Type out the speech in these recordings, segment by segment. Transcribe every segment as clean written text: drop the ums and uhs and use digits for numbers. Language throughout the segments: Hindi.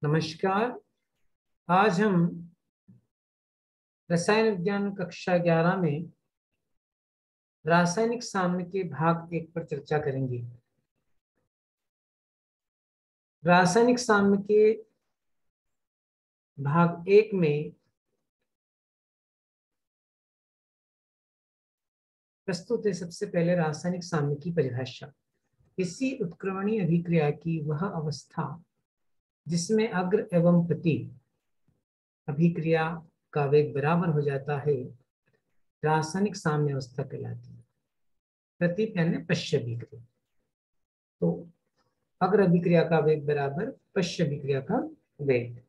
नमस्कार। आज हम रसायन विज्ञान कक्षा 11 में रासायनिक साम्य के भाग 1 पर चर्चा करेंगे। रासायनिक साम्य के भाग 1 में प्रस्तुत है सबसे पहले रासायनिक साम्य की परिभाषा। किसी उत्क्रमणीय अभिक्रिया की वह अवस्था जिसमें अग्र एवं प्रति अभिक्रिया का वेग बराबर हो जाता है रासायनिक साम्य अवस्था कहलाती है। प्रति यानी पश्य अभिक्रिया, तो अग्र अभिक्रिया का वेग बराबर पश्य अभिक्रिया का वेग,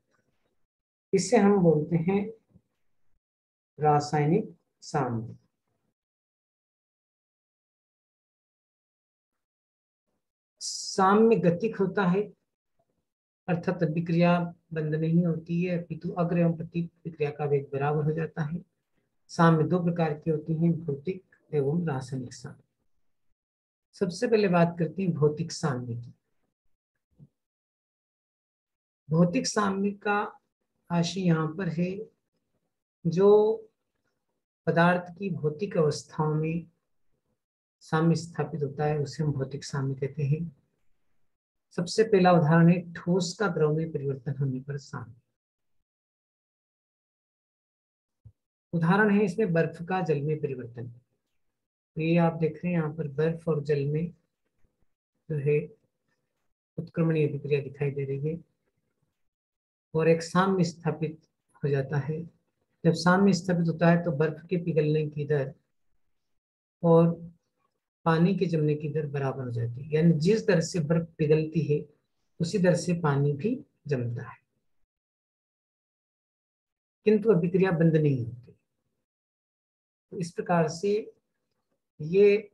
इसे हम बोलते हैं रासायनिक साम्य। साम्य गतिक होता है, अर्थात अभिक्रिया बंद नहीं होती है, अपितु अग्र एवं प्रति अभिक्रिया का वेग बराबर हो जाता है। साम्य दो प्रकार की होती हैं, भौतिक एवं रासायनिक साम्य। सबसे पहले बात करते हैं भौतिक साम्य की। भौतिक साम्य का आशय यहाँ पर है जो पदार्थ की भौतिक अवस्थाओं में साम्य स्थापित होता है उसे हम भौतिक साम्य कहते हैं। सबसे पहला उदाहरण है ठोस का द्रव में परिवर्तन होने पर साम्य। उदाहरण है इसमें बर्फ का जल में परिवर्तन। तो ये आप देख रहे हैं यहाँ पर बर्फ और जल में जो है उत्क्रमणीय अभिक्रिया दिखाई दे रही है और एक साम्य स्थापित हो जाता है। जब साम्य स्थापित होता है तो बर्फ के पिघलने की दर और पानी के जमने की दर बराबर हो जाती है, यानी जिस दर से बर्फ पिघलती है उसी दर से पानी भी जमता है, किंतु अभिक्रिया बंद नहीं होती। तो इस प्रकार से ये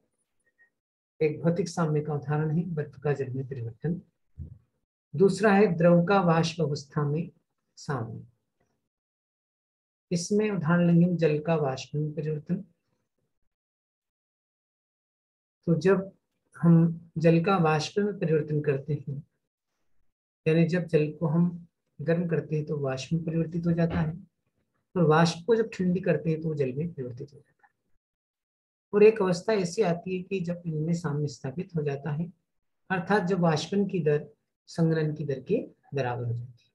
एक भौतिक साम्य का उदाहरण है, बर्फ का जल में परिवर्तन। दूसरा है द्रव का वाष्प अवस्था में साम्य। इसमें उदाहरण लेंगे जल का वाष्प में परिवर्तन। तो जब हम जल का वाष्प में परिवर्तन करते हैं, यानी जब जल को हम गर्म करते हैं तो वाष्प में परिवर्तित हो जाता है, और वाष्प को जब ठंडी करते हैं तो वो जल में परिवर्तित हो जाता है। और एक अवस्था ऐसी आती है कि जब इनमें साम्य स्थापित हो जाता है, अर्थात जब वाष्पन की दर संघनन की दर के बराबर हो जाती है।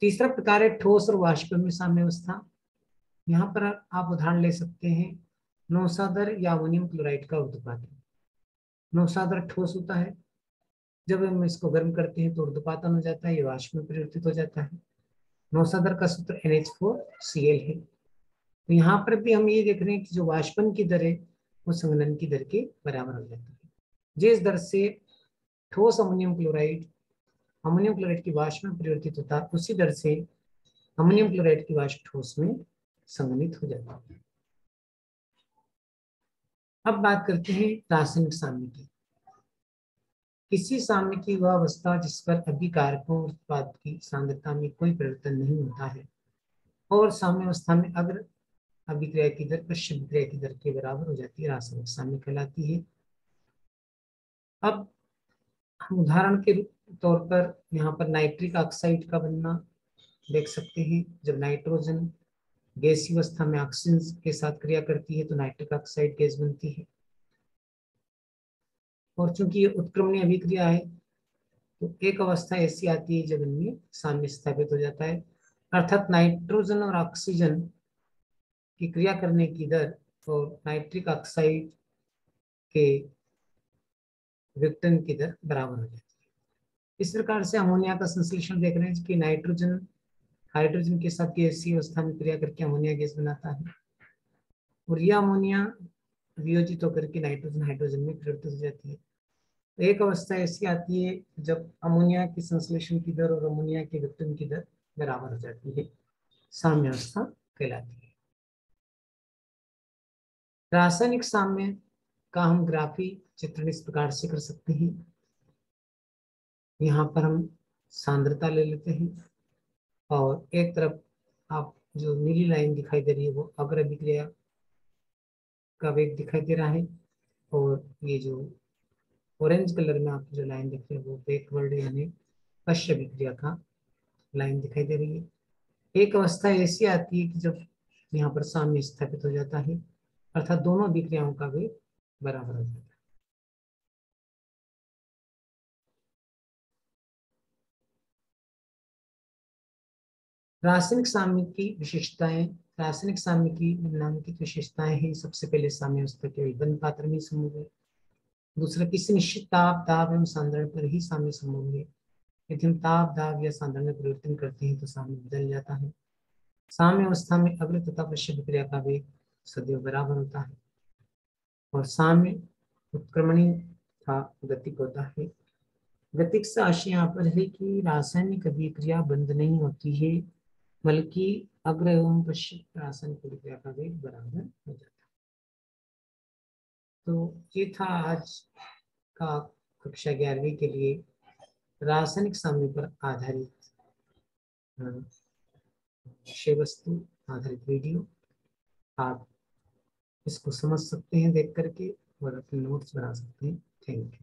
तीसरा प्रकार है ठोस और वाष्प में साम्य अवस्था। यहाँ पर आप उदाहरण ले सकते हैं नौसादर या अमोनियम क्लोराइड का उर्ध्वपातन। नौसादर ठोस होता है, जब हम इसको गर्म करते हैं तो उर्ध्वपातन हो जाता है, ये वाष्प में परिवर्तित हो जाता है। नौसादर का सूत्र NH4Cl है। तो यहाँ पर भी हम ये देख रहे हैं कि जो वाष्पन की दर है वो संघनन की दर के बराबर हो जाती है। जिस दर से ठोस अमोनियम क्लोराइड की वाष्प में परिवर्तित होता है उसी दर से अमोनियम क्लोराइड की वाष्प ठोस में संघनित हो जाती है। अब बात करते हैं रासायनिक साम्य की। किसी साम्य की वह अवस्था जिस पर अभिकारकों और उत्पाद की सांद्रता में कोई परिवर्तन नहीं होता है और साम्य अवस्था में अग्र अभिक्रिया की दर पश्य अभिक्रिया की दर के बराबर हो जाती है, रासायनिक साम्य कहलाती है। अब हम उदाहरण के तौर पर यहाँ पर नाइट्रिक ऑक्साइड का बनना देख सकते हैं। जब नाइट्रोजन गैसीय अवस्था में ऑक्सीजन के साथ क्रिया करती है तो नाइट्रिक ऑक्साइड गैस बनती है। और चूंकि ये उत्क्रमणीय अभिक्रिया है तो एक अवस्था ऐसी आती है जब इनमें साम्य स्थापित हो जाता है, अर्थात नाइट्रोजन और ऑक्सीजन की क्रिया करने की दर और नाइट्रिक ऑक्साइड के विघटन की दर बराबर हो जाती है। इस प्रकार से अमोनिया का संश्लेषण देख रहे हैं कि नाइट्रोजन हाइड्रोजन के साथ गैसीय अवस्था में क्रिया करके अमोनिया गैस बनाता है, और यह अमोनिया वियोजित होकर के नाइट्रोजन हाइड्रोजन में परिवर्तित हो जाती है। तो एक अवस्था ऐसी आती है जब अमोनिया की संश्लेषण की दर और अमोनिया के विघटन की दर बराबर हो जाती है, साम्य अवस्था कहलाती है। रासायनिक साम्य का हम ग्राफी चित्रण इस प्रकार से कर सकते हैं। यहाँ पर हम सांद्रता ले लेते हैं और एक तरफ आप जो नीली लाइन दिखाई दे रही है वो अग्र अभिक्रिया का वेग दिखाई दे रहा है, और ये जो ऑरेंज कलर में आपको जो लाइन दिख रही है वो बैकवर्ड यानी पश्च विक्रिया का लाइन दिखाई दे रही है। एक अवस्था ऐसी आती है कि जब यहाँ पर साम्य स्थापित हो जाता है, अर्थात दोनों विक्रियाओं का वेग बराबर हो जाता है। रासायनिक साम्य की विशेषताएं, रासायनिक साम्य की निम्नलिखित विशेषताएं हैं। सबसे पहले साम्य अवस्था केवल बंद पात्र में संभव है। दूसरा, किसी निश्चित ताप, दाब एवं सांद्रण पर ही साम्य संभव है। यदि हम ताप, दाब या सांद्रण में परिवर्तन करते हैं तो साम्य बदल जाता है। साम्य अवस्था में अग्र तथा पश्च विक्रिया का वेग सदैव बराबर होता है और साम्य उत्क्रमणी था गतिक होता है। गतिक से आशय यहाँ पर है कि रासायनिक अभिक्रिया बंद नहीं होती है, बल्कि अग्र एवं पश्चिम रासायनिक अभिक्रिया का वेग बराबर हो जाता है। तो ये था आज का कक्षा 11वीं के लिए रासायनिक साम्य पर आधारित विषय वस्तु आधारित वीडियो। आप इसको समझ सकते हैं देख करके और अपने नोट्स बना सकते हैं। Thank you.